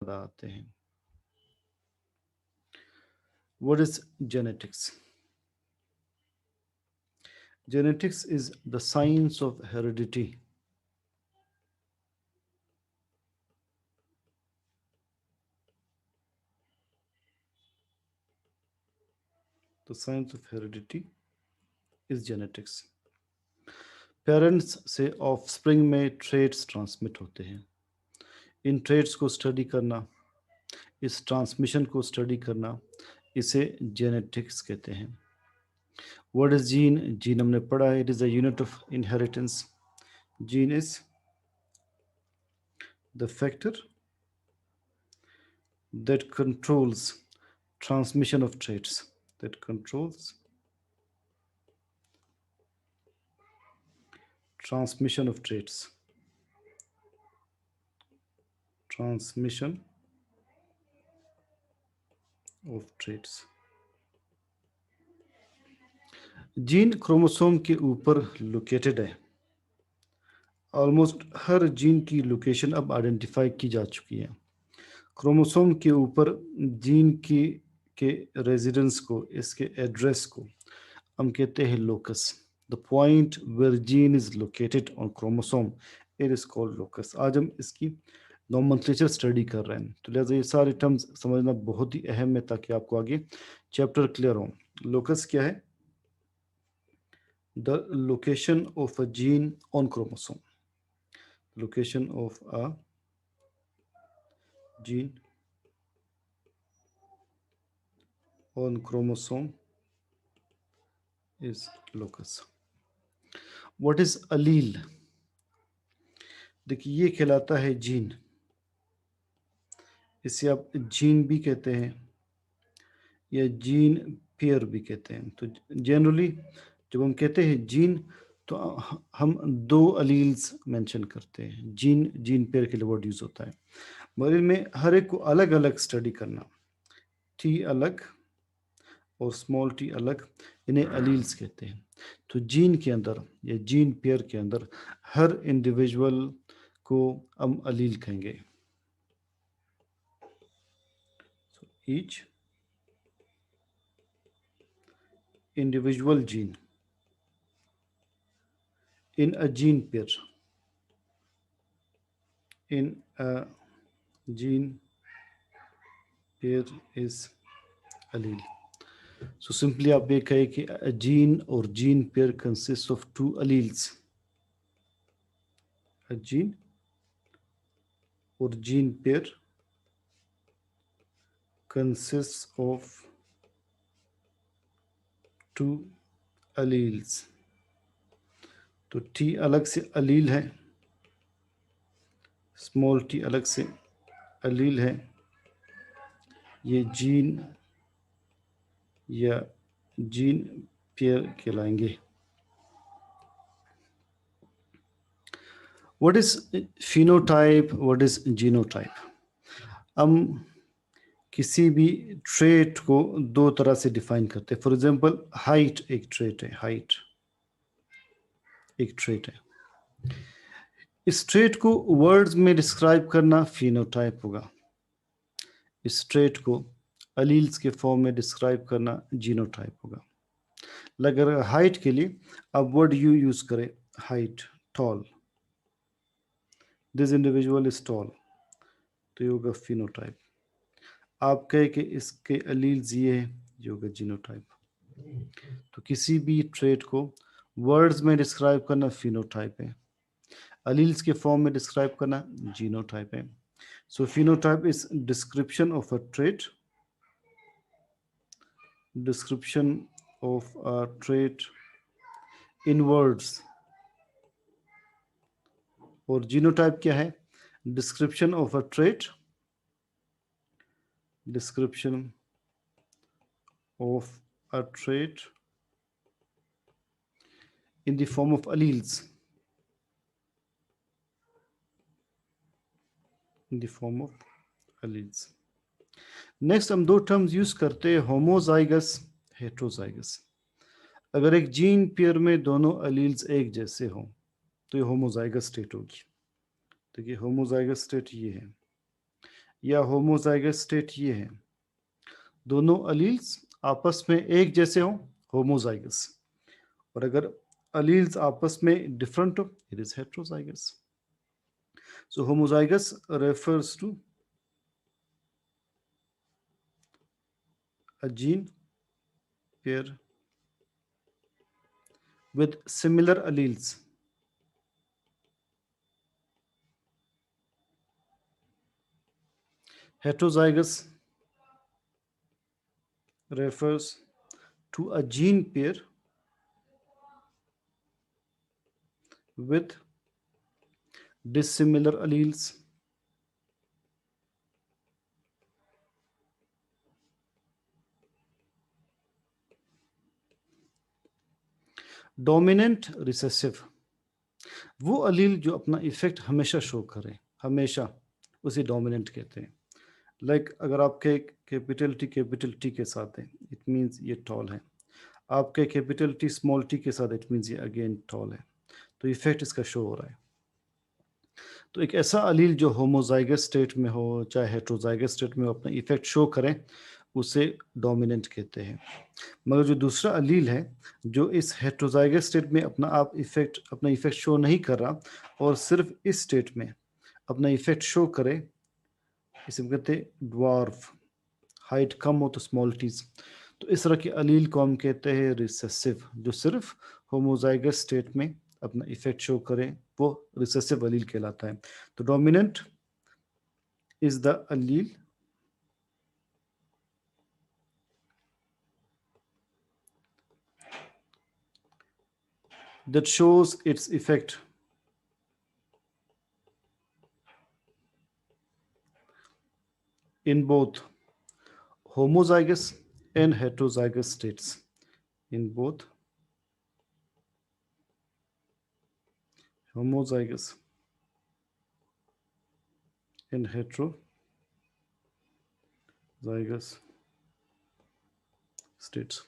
आते हैं। What is genetics? Genetics is the science of heredity. The science of heredity is genetics. Parents से offspring में traits transmit होते हैं। इन traits को स्टडी करना, इस ट्रांसमिशन को स्टडी करना, इसे जेनेटिक्स कहते हैं। What is gene? जीन हमने पढ़ा है, it is a unit of inheritance. Gene is the factor that controls transmission of traits, that controls transmission of traits, transmission of traits। Gene chromosome के ऊपर located है। Almost हर gene की location अब identify की जा चुकी है। क्रोमोसोम के ऊपर जीन की के रेजिडेंस को, इसके एड्रेस को हम कहते हैं locus. The point where gene is located on chromosome, it is called locus. आज हम इसकी नोमेनक्लेचर स्टडी कर रहे हैं, तो लिहाजा ये सारे टर्म्स समझना बहुत ही अहम है ताकि आपको आगे चैप्टर क्लियर हो। लोकस क्या है? The location of a gene on chromosome. Location of a gene on chromosome is locus. What is allele? देखिए ये कहलाता है जीन। इसे आप जीन भी कहते हैं या जीन पेयर भी कहते हैं। तो जनरली जब हम कहते हैं जीन तो हम दो अलील्स मेंशन करते हैं। जीन पेयर के लिए वर्ड यूज होता है, मगर इनमें हर एक को अलग अलग स्टडी करना, टी अलग और स्मॉल टी अलग, इन्हें अलील्स कहते हैं। तो जीन के अंदर या जीन पेयर के अंदर हर इंडिविजुअल को हम अलील कहेंगे। so each individual gene in a gene pair, in a gene pair is allele. So simply आप ये कहें कि a gene or gene pair consists of two alleles. A gene or gene pair consists of two alleles. तो T अलग से अलील है, small T अलग से अलील है। ये जीन या जीन पेयर कहलाएंगे। What is phenotype? What is genotype? हम किसी भी ट्रेट को दो तरह से डिफाइन करते हैं। फॉर एग्जांपल हाइट एक ट्रेट है, हाइट एक ट्रेट है। इस ट्रेट को वर्ड्स में डिस्क्राइब करना फिनोटाइप होगा। इस ट्रेट को अलील्स के फॉर्म में डिस्क्राइब करना जीनोटाइप होगा। अगर हाइट के लिए अब वर्ड यू यूज करें, height, tall, this individual is tall, तो ये होगा फिनोटाइप। आप कहे कि इसके अलील्स ये है, ये होगा जीनोटाइप। तो किसी भी ट्रेट को वर्ड्स में डिस्क्राइब करना फिनोटाइप है, अलील्स के फॉर्म में डिस्क्राइब करना जीनोटाइप है। So phenotype is description of a trait, description of a trait in words। और जीनोटाइप क्या है? description of a trait, description of a trait in the form of alleles, in the form of alleles। Next हम दो terms use करते हैं, homozygous, heterozygous. अगर एक gene pair में दोनों अलील्स एक जैसे हों तो ये होमोजाइगस स्टेट होगी। देखिए होमोजाइगस स्टेट ये है। या होमोजाइगस स्टेट ये है, दोनों अलील्स आपस में एक जैसे हों, होमोजाइगस, और अगर अलील्स आपस में डिफरेंट हो, it is heterozygous. So homozygous refers to a gene pair with similar alleles. Heterozygous refers to a gene pair with dissimilar alleles. Dominant recessive, वो अलील जो अपना इफेक्ट हमेशा शो करे, हमेशा, उसे डोमिनेंट कहते हैं. लाइक अगर आपके कैपिटल टी के साथ है, इट मीन्स ये टॉल है. आपके कैपिटल टी स्मॉल टी के साथ, इट मीन्स ये अगेन टॉल है. तो इफेक्ट इसका शो हो रहा है. तो एक ऐसा अलील जो होमोजाइगस स्टेट में हो, चाहे हेट्रोजाइगस स्टेट में हो, अपना इफेक्ट शो करें, उसे डोमिनेंट कहते हैं. मगर जो दूसरा अलील है, जो इस हेट्रोजाइगस स्टेट में अपना इफेक्ट शो नहीं कर रहा और सिर्फ इस स्टेट में अपना इफेक्ट शो करे, इसे हम कहते हैं ड्वार्फ, हाइट कम हो तो स्मॉल टीज. तो इस तरह के अलील को हम कहते हैं रिसेसिव, जो सिर्फ होमोजाइगस स्टेट में अपना इफेक्ट शो करे, वो रिसेसिव अलील कहलाता है. तो dominant is the allele that shows its effect in both homozygous and heterozygous states. In both homozygous and heterozygous states.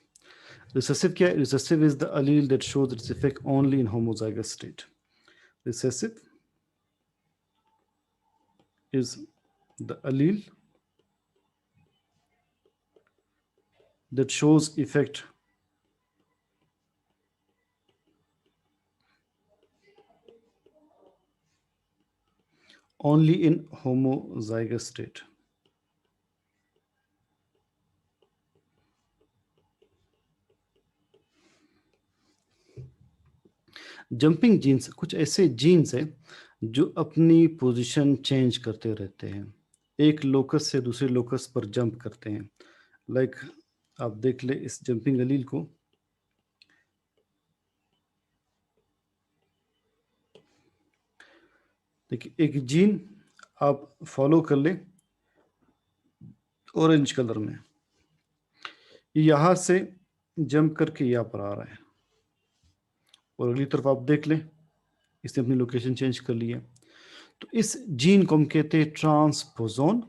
Recessive क्या है? Recessive is the allele that shows its effect only in homozygous state. Recessive is the allele that shows effect only in homozygous state. Jumping genes कुछ ऐसे jeans हैं जो अपनी position change करते रहते हैं, एक लोकस से दूसरे लोकस पर जंप करते हैं. लाइक आप देख ले इस जंपिंग अलील को, देखिए एक जीन आप फॉलो कर ले ऑरेंज कलर में, यहां से जंप करके यहाँ पर आ रहा है, और अगली तरफ आप देख लें इसने अपनी लोकेशन चेंज कर ली है. तो इस जीन को हम कहते हैं ट्रांसपोजोन,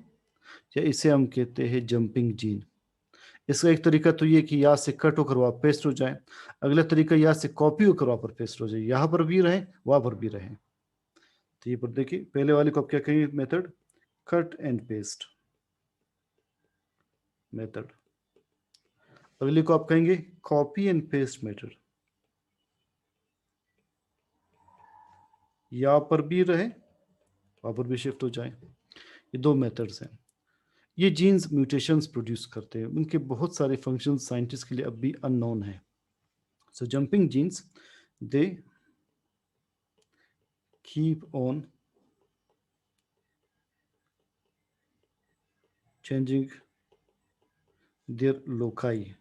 या इसे हम कहते हैं जंपिंग जीन. इसका एक तरीका तो ये कि यहाँ से कट होकर वहाँ पेस्ट हो जाए, अगला तरीका यहाँ से कॉपी होकर वहाँ पर पेस्ट हो जाए, यहाँ पर भी रहे वहाँ पर भी रहे. तो ये पर देखिए पहले वाले को आप क्या कहेंगे, method cut and paste method. अगले को आप कहेंगे कॉपी एंड पेस्ट मेथड, यहाँ पर भी रहे वहाँ पर भी शिफ्ट हो जाए. ये दो मेथड्स हैं. ये जीन्स म्यूटेशंस प्रोड्यूस करते हैं, उनके बहुत सारे फंक्शन साइंटिस्ट के लिए अब भी अननोन है. So jumping genes they keep on changing their loci.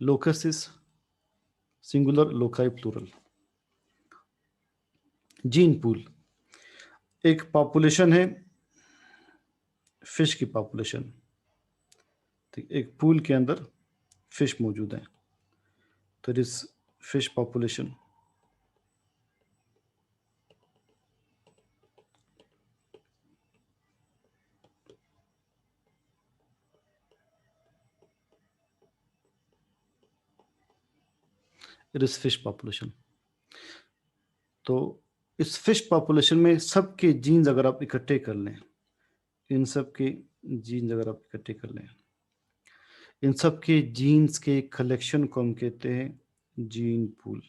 Locus is singular, loci plural. Gene pool, एक पॉपुलेशन है फिश की पॉपुलेशन, ठीक, एक पूल के अंदर फिश मौजूद है, तो it is fish population. It is fish population. तो इस फिश पॉपुलेशन में सबके जीन्स अगर आप इकट्ठे कर लें, इन सब के जीन्स अगर आप इकट्ठे कर लें, इन सब के जीन्स के कलेक्शन को हम कहते हैं जीन पूल।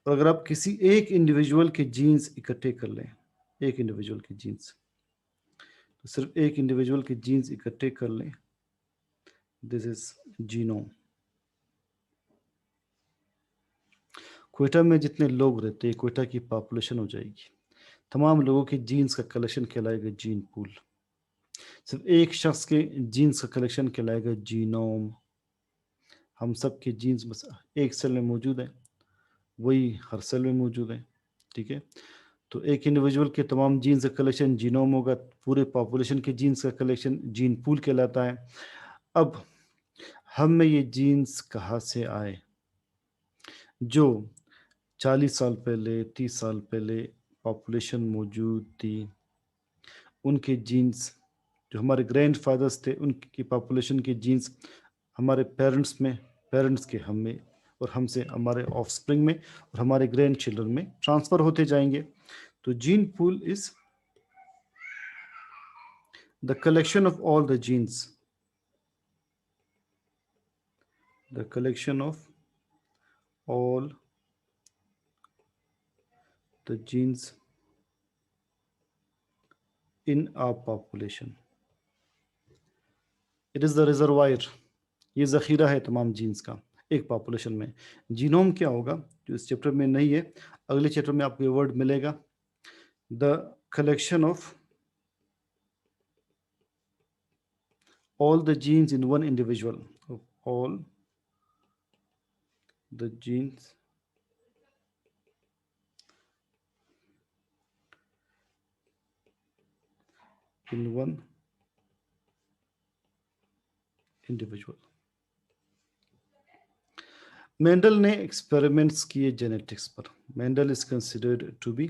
और अगर आप किसी एक इंडिविजुअल के जीन्स इकट्ठे कर लें, एक इंडिविजुअल के जीन्स, तो सिर्फ एक इंडिविजुअल के जीन्स इकट्ठे कर लें, दिस इज जीनोम। क्वेटा में जितने लोग रहते हैं, क्वेटा की पॉपुलेशन हो जाएगी, तमाम लोगों के जीन्स का कलेक्शन कहलाएगा जीन पूल। सिर्फ एक शख्स के जीन्स का कलेक्शन कहलाएगा जीनोम। हम सब के जीन्स बस एक सेल में मौजूद है, वही हर सेल में मौजूद है, ठीक है। तो एक इंडिविजुअल के तमाम जीन्स का कलेक्शन जीनोम होगा, पूरे पॉपुलेशन के जीन्स का कलेक्शन जीन पूल कहलाता है। अब हम में ये जीन्स कहाँ से आए? जो 40 साल पहले, 30 साल पहले पॉपुलेशन मौजूद थी, उनके जीन्स, जो हमारे ग्रैंडफादर्स थे, उनकी पॉपुलेशन के जीन्स हमारे पेरेंट्स में, पेरेंट्स के हम में, और हमसे हमारे ऑफस्प्रिंग में, और हमारे ग्रैंड चिल्ड्रन में ट्रांसफ़र होते जाएंगे। तो gene pool is the collection of all the genes, the collection of all the genes in our population. It is the reservoir, ये ज़ख़ीरा है तमाम जीन्स का एक पॉपुलेशन में। जीनोम क्या होगा, जो इस चैप्टर में नहीं है, अगले चैप्टर में आपको ये वर्ड मिलेगा, the collection of all the genes in one individual, of all the genes in one individual. Mendel ने एक्सपेरिमेंट्स किए जेनेटिक्स पर। Mendel is considered to be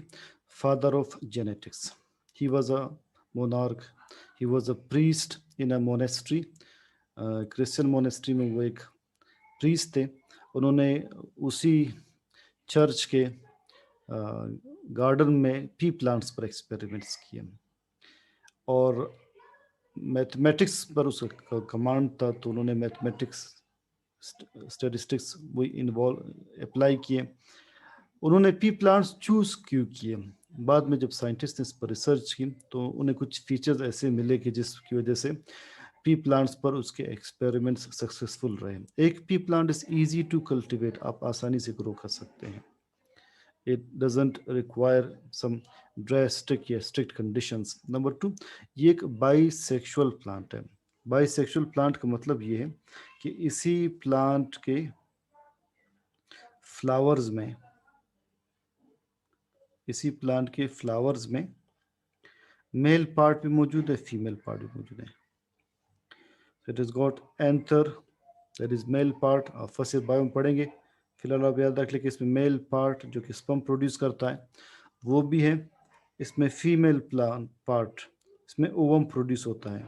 father of genetics. He was a monarch, he was a priest in a monastery, Christian monastery में वो एक priest थे। उन्होंने उसी church के गार्डन में पी प्लांट्स पर एक्सपेरिमेंट्स किए, और मैथमेटिक्स पर उसका कमांड था, तो उन्होंने मैथमेटिक्स, स्टैटिस्टिक्स वो इन्वॉल्व अप्लाई किए। उन्होंने पी प्लांट्स चूज़ क्यों किए? बाद में जब साइंटिस्ट ने इस पर रिसर्च की, तो उन्हें कुछ फीचर्स ऐसे मिले कि जिसकी वजह से पी प्लांट्स पर उसके एक्सपेरिमेंट्स सक्सेसफुल रहे। एक pea plant is easy to cultivate, आप आसानी से ग्रो कर सकते हैं। It doesn't require some drastic या strict conditions. नंबर 2, ये एक बाइसेक्सुअल प्लांट है। बाइसेक्सुअल प्लांट का मतलब ये है कि इसी प्लांट के फ्लावर्स में, इसी प्लांट के फ्लावर्स में मेल पार्ट भी मौजूद है, फीमेल पार्ट भी मौजूद है। It is got anther, that is male part. आप फर्स्ट ईयर बायो में पढ़ेंगे, फिलहाल आप याद रख लें कि इसमें मेल पार्ट जो कि स्पर्म प्रोड्यूस करता है वो भी है, इसमें फीमेल प्लांट पार्ट, इसमें ओवम प्रोड्यूस होता है,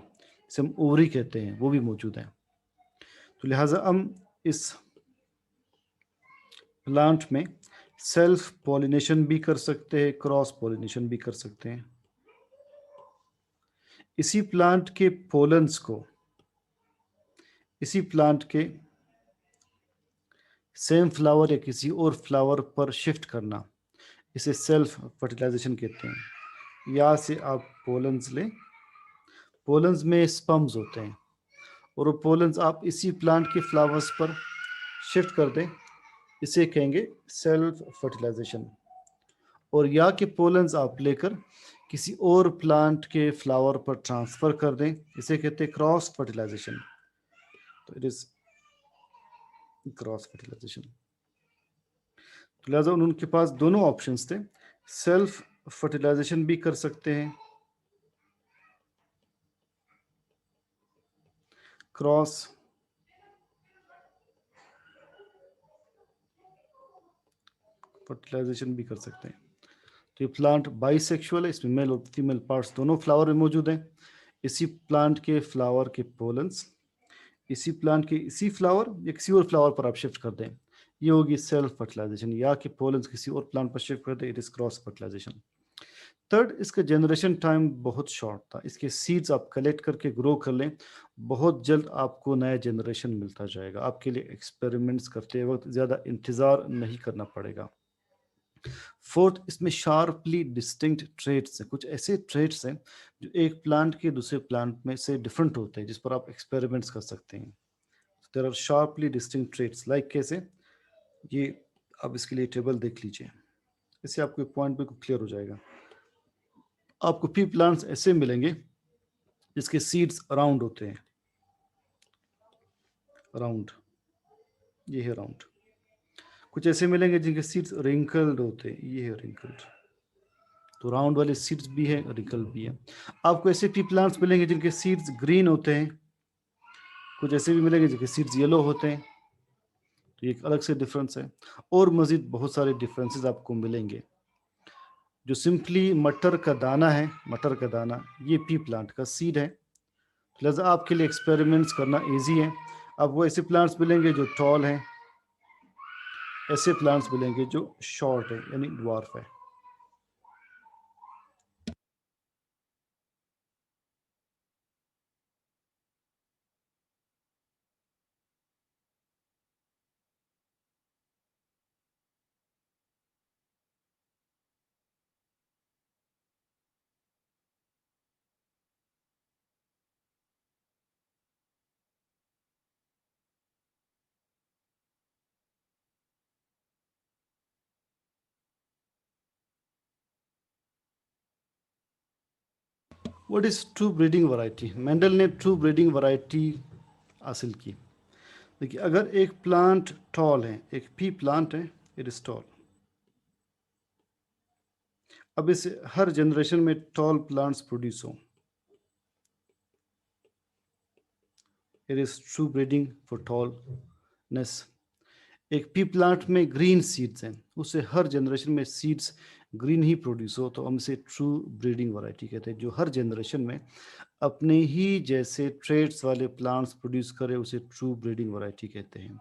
इसे हम ओवरी कहते हैं, वो भी मौजूद है। तो लिहाजा हम इस प्लांट में सेल्फ पॉलिनेशन भी कर सकते हैं, क्रॉस पॉलिनेशन भी कर सकते हैं। इसी प्लांट के पोलन्स को, इसी प्लांट के सेम फ्लावर या किसी और फ्लावर पर शिफ्ट करना, इसे सेल्फ फर्टिलाइजेशन कहते हैं। यहाँ से आप पोलन्स लें, पोलन्स में स्पर्म्स होते हैं, और वो पोलन्स आप इसी प्लांट के फ्लावर्स पर शिफ्ट कर दें, इसे कहेंगे सेल्फ फर्टिलाइजेशन। और यहाँ के पोलन्स आप लेकर किसी और प्लांट के फ्लावर पर ट्रांसफ़र कर दें, इसे कहते हैं क्रॉस फर्टिलाइजेशन। तो इट इज़ क्रॉस फर्टिलाइजेशन। तो लिहाजा उनके पास दोनों ऑप्शंस थे, सेल्फ फर्टिलाइजेशन भी कर सकते हैं, क्रॉस फर्टिलाइजेशन भी कर सकते हैं। तो ये प्लांट बाइसेक्सुअल है, इसमें मेल और फीमेल पार्ट्स दोनों फ्लावर में मौजूद हैं। इसी प्लांट के फ्लावर के पोलन्स इसी प्लांट के इसी फ्लावर या किसी और फ्लावर पर आप शिफ्ट कर दें, ये होगी सेल्फ फर्टिलाइजेशन। या कि पोलन्स किसी और प्लांट पर शिफ्ट कर दें, it is cross fertilisation. Third, इसका जनरेशन टाइम बहुत शॉर्ट था। इसके सीड्स आप कलेक्ट करके ग्रो कर लें, बहुत जल्द आपको नया जनरेशन मिलता जाएगा। आपके लिए एक्सपेरिमेंट्स करते वक्त ज़्यादा इंतज़ार नहीं करना पड़ेगा। फोर्थ, इसमें शार्पली डिस्टिंक्ट ट्रेड्स हैं। कुछ ऐसे ट्रेड्स हैं जो एक प्लांट के दूसरे प्लांट में से डिफरेंट होते हैं, जिस पर आप एक्सपेरिमेंट्स कर सकते हैं। There are sharply distinct traits, like कैसे, ये आप इसके लिए टेबल देख लीजिए। इससे आपको एक पॉइंट बिल्कुल क्लियर हो जाएगा। आपको पी प्लांट्स ऐसे मिलेंगे जिसके सीड्स राउंड होते हैं, राउंड, ये है राउंड। कुछ ऐसे मिलेंगे जिनके सीड्स रिंकल्ड होते हैं, ये है रिंकल्ड। तो राउंड वाले सीड्स भी है, रिंकल भी है। आपको ऐसे पी प्लांट्स मिलेंगे जिनके सीड्स ग्रीन होते हैं, कुछ ऐसे भी मिलेंगे जिनके सीड्स येलो होते हैं। तो ये एक अलग से डिफरेंस है। और मजीद बहुत सारे डिफरेंसेस आपको मिलेंगे। जो सिंपली मटर का दाना है, मटर का दाना, ये पी प्लांट का सीड है। लिहाजा आपके लिए एक्सपेरिमेंट्स करना इजी है। आपको ऐसे प्लांट्स मिलेंगे जो टॉल हैं, ऐसे प्लांट्स मिलेंगे जो शॉर्ट है, यानी ड्वार्फ है। What is true breeding variety? Mendel ने ट्रू ब्रीडिंग वैरायटी हासिल की। देखिए, अगर एक प्लांट टॉल है, एक पी प्लांट है, इट इज टॉल। अब इस हर जनरेशन में टॉल प्लांट्स प्रोड्यूस हो, it is true breeding for tallness. एक पी प्लांट में ग्रीन सीड्स हैं, उससे हर जनरेशन में सीड्स ग्रीन ही प्रोड्यूस हो, तो हम इसे ट्रू ब्रीडिंग वैरायटी कहते हैं। जो हर जनरेशन में अपने ही जैसे ट्रेड्स वाले प्लांट्स प्रोड्यूस करे, उसे ट्रू ब्रीडिंग वैरायटी कहते हैं।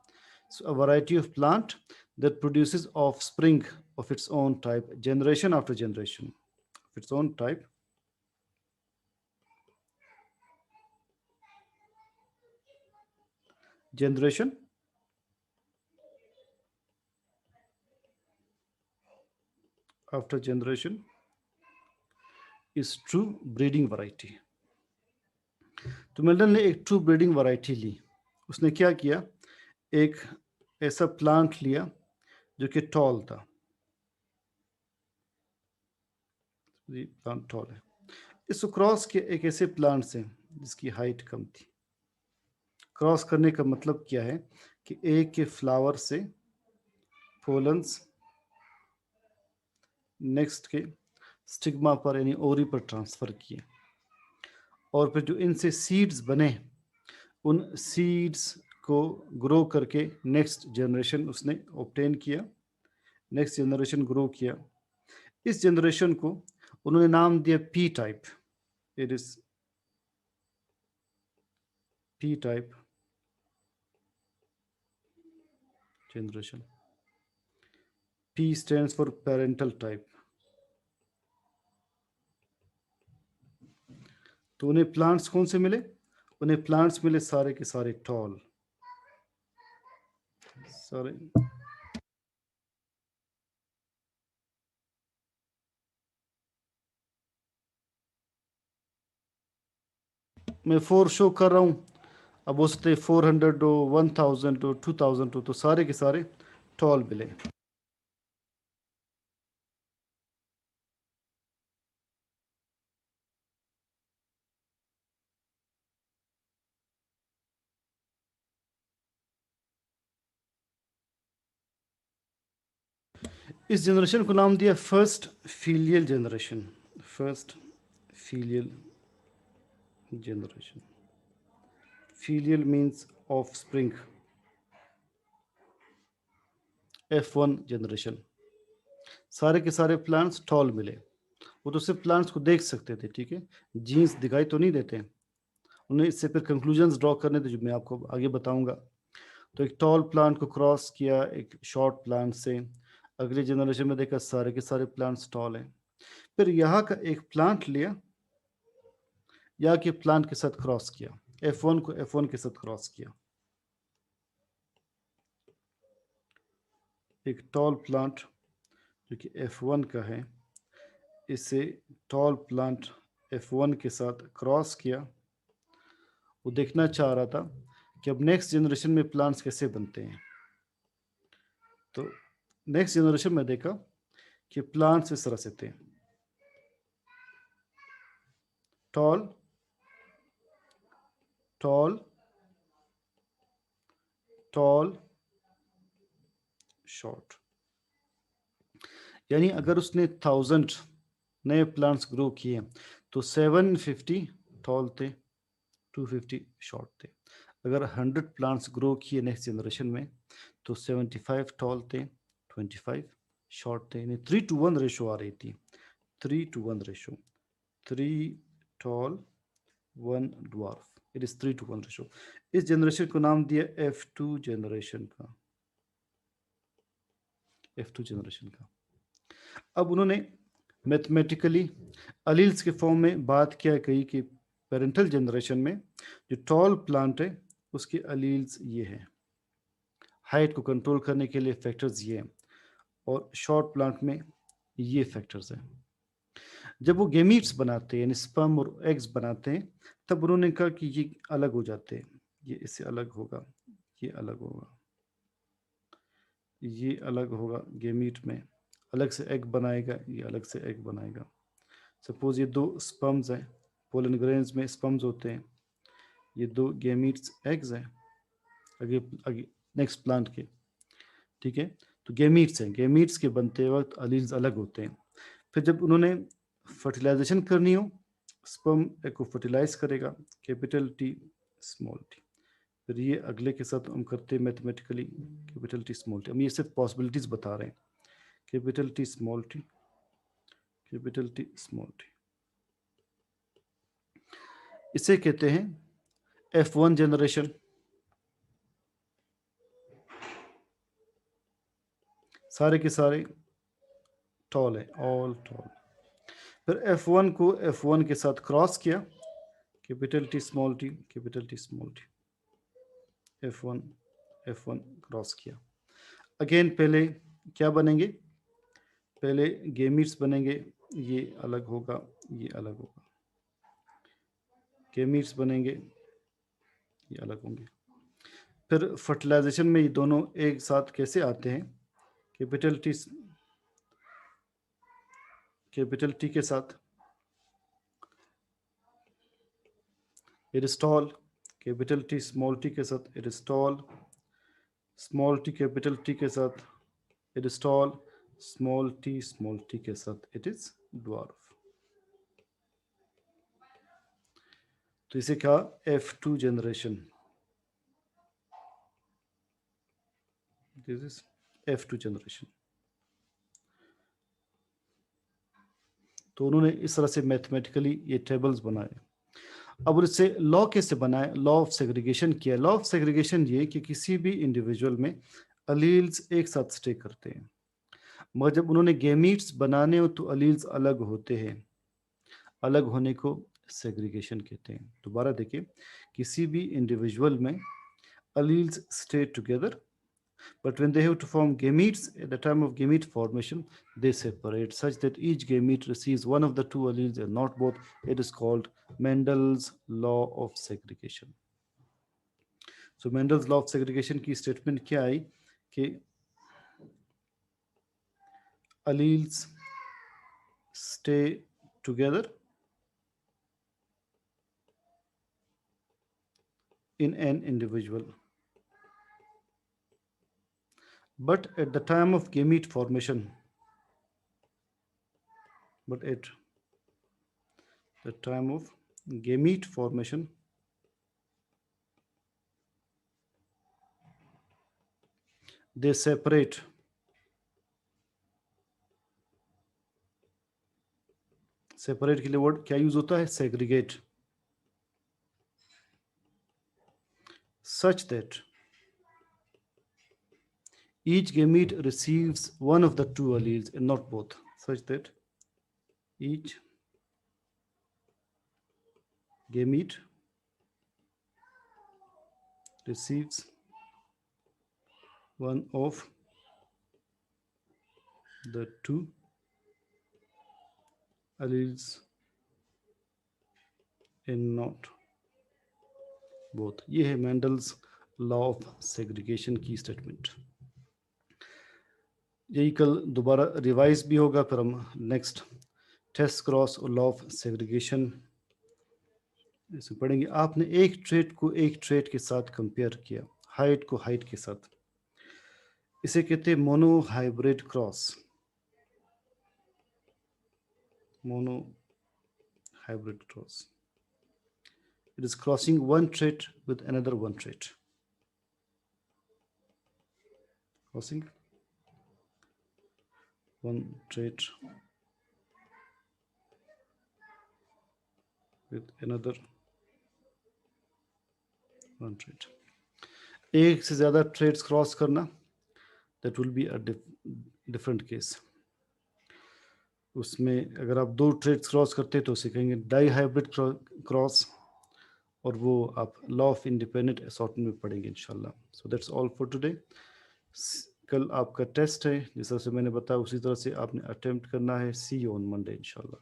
So a variety of plant that produces offspring of its own type, generation after generation of its own type, generation after generation is true breeding variety. तो Milton ने एक true breeding variety ली। उसने क्या किया, एक ऐसा प्लांट लिया जो कि टॉल था, ये प्लांट टॉल है। इसको क्रॉस किया एक ऐसे प्लांट से जिसकी हाइट कम थी। क्रॉस करने का मतलब क्या है कि एक के फ्लावर से पोलन्स नेक्स्ट के स्टिग्मा पर यानी ओरी पर ट्रांसफ़र किए, और फिर जो इनसे सीड्स बने, उन सीड्स को ग्रो करके नेक्स्ट जनरेशन उसने ऑब्टेन किया, नेक्स्ट जनरेशन ग्रो किया। इस जनरेशन को उन्होंने नाम दिया P type. It is P type generation. P stands for parental type. तो उन्हें प्लांट्स कौन से मिले? उन्हें प्लांट्स मिले सारे के सारे टॉल, सारे। मैं 4 शो कर रहा हूँ, अब हो सकते 400 हो, 1000 हो, 2000 हो, तो सारे के सारे टॉल मिले। इस जनरेशन को नाम दिया first filial generation. First filial generation. Filial means of spring. F1 generation. सारे के सारे प्लांट्स टॉल मिले। वो तो सिर्फ प्लांट्स को देख सकते थे, ठीक है, जीन्स दिखाई तो नहीं देते। उन्हें इससे फिर कंक्लूजन्स ड्रॉ करने थे, जो मैं आपको आगे बताऊंगा। तो एक टॉल प्लांट को क्रॉस किया एक शॉर्ट प्लांट से, अगले जनरेशन में देखा सारे के सारे प्लांट्स टॉल हैं। फिर यहाँ का एक प्लांट लिया, यहाँ के प्लांट के साथ क्रॉस किया, F1 को F1 के साथ क्रॉस किया, एक टॉल प्लांट जो कि F1 का है, इसे टॉल प्लांट F1 के साथ क्रॉस किया। वो देखना चाह रहा था कि अब नेक्स्ट जनरेशन में प्लांट्स कैसे बनते हैं। तो नेक्स्ट जनरेशन में देखा कि प्लांट्स इस तरह से थे, टॉल टॉल टॉल शॉर्ट। यानी अगर उसने 1000 नए प्लांट्स ग्रो किए तो 750 टॉल थे, 250 शॉर्ट थे। अगर 100 प्लांट्स ग्रो किए नेक्स्ट जनरेशन में तो 75 टॉल थे, 25 शॉर्ट थे। यानी 3:1 रेशो आ रही थी, 3:1 ratio, 3 tall 1 dwarf. It is 3:1 ratio. इस जनरेशन को नाम दिया F2 जनरेशन का, F2 जनरेशन का। अब उन्होंने मैथमेटिकली अलील्स के फॉर्म में बात क्या कही कि पेरेंटल जनरेशन में जो टॉल प्लांट है उसके अलील्स ये हैं, हाइट को कंट्रोल करने के लिए फैक्टर्स ये हैं, और शॉर्ट प्लांट में ये फैक्टर्स हैं। जब वो गेमीट्स बनाते हैं यानी स्पर्म और एग्स बनाते हैं तब उन्होंने कहा कि ये अलग हो जाते हैं, ये इससे अलग होगा, ये अलग होगा, ये अलग होगा, गेमीट में अलग से एग बनाएगा, ये अलग से एग बनाएगा। सपोज ये दो स्पर्म्स हैं, पोलन ग्रेन्स में स्पर्म्स होते हैं, ये दो गेमीट्स एग्स हैं आगे आगे नेक्स्ट प्लांट के, ठीक है। तो गेमीट्स हैं, गेमीट्स के बनते वक्त अलील्स अलग होते हैं। फिर जब उन्होंने फर्टिलाइजेशन करनी हो, स्पर्म एग को फर्टिलाइज करेगा, कैपिटल टी स्मॉल टी। फिर ये अगले के साथ हम करते हैं mathematically capital T small T. हम ये सिर्फ पॉसिबिलिटीज बता रहे हैं, capital T small T, capital T small T. इसे कहते हैं F1 जनरेशन। सारे के सारे टॉल है, ऑल टॉल। फिर F1 को F1 के साथ क्रॉस किया, capital T small T, capital T small T, F1 F1 cross किया। अगेन पहले क्या बनेंगे, पहले गेमीट्स बनेंगे, ये अलग होगा, ये अलग होगा, गेमीट्स बनेंगे, ये अलग होंगे। फिर फर्टिलाइजेशन में ये दोनों एक साथ कैसे आते हैं, कैपिटल टी के साथ एरिस्टॉल, कैपिटल टी स्मॉल टी के साथ एरिस्टॉल, स्मॉल टी कैपिटल टी के साथ एरिस्टॉल, स्मॉल टी के साथ इट इज ड्वार्फ। तो इसे कहा F2 generation, this is F2 generation. तो उन्होंने इस तरह से मैथमेटिकली ये टेबल्स बनाए। अब इससे लॉ कैसे बनाए, लॉ ऑफ सेग्रीगेशन किया। लॉ ऑफ सेग्रीगेशन ये कि किसी भी इंडिविजुअल में अलील्स एक साथ स्टे करते हैं, मगर जब उन्होंने गेमीट्स बनाने हो तो अलील्स अलग होते हैं, अलग होने को सेग्रीगेशन कहते हैं। दोबारा देखिए, किसी भी इंडिविजुअल में alleles stay together, but when they have to form gametes, at the time of gamete formation, they separate such that each gamete receives one of the two alleles and not both. It is called Mendel's law of segregation. So Mendel's law of segregation की statement क्या आई कि alleles stay together in an individual, but at the time of gamete formation, but at the time of gamete formation, they separate. Separate के लिए word क्या use होता है, segregate, such that each gamete receives one of the two alleles and not both, such that each gamete receives one of the two alleles and not both. ये है Mendel's law of segregation की statement. यही कल दोबारा revise भी होगा, फिर हम नेक्स्ट टेस्ट क्रॉस और लॉ ऑफ सेग्रीगेशन इसमें पढ़ेंगे। आपने एक ट्रेट को एक ट्रेट के साथ कंपेयर किया, हाइट को हाइट के साथ, इसे कहते हैं mono hybrid cross. Mono hybrid cross, it is crossing one trait with another one trait. Crossing one trait with another one trait. एक से ज़्यादा traits cross करना, that will be a different case. उसमें अगर आप दो traits cross करते तो उसे कहेंगे डाई हाइब्रिड क्रॉस, और वो आप लॉ ऑफ इंडिपेंडेंट असॉर्टमेंट में पढ़ेंगे इंशाल्लाह। So that's all for today. कल आपका टेस्ट है, जिस तरह से मैंने बताया उसी तरह से आपने अटेम्प्ट करना है। सी यू ऑन मंडे इंशाल्लाह।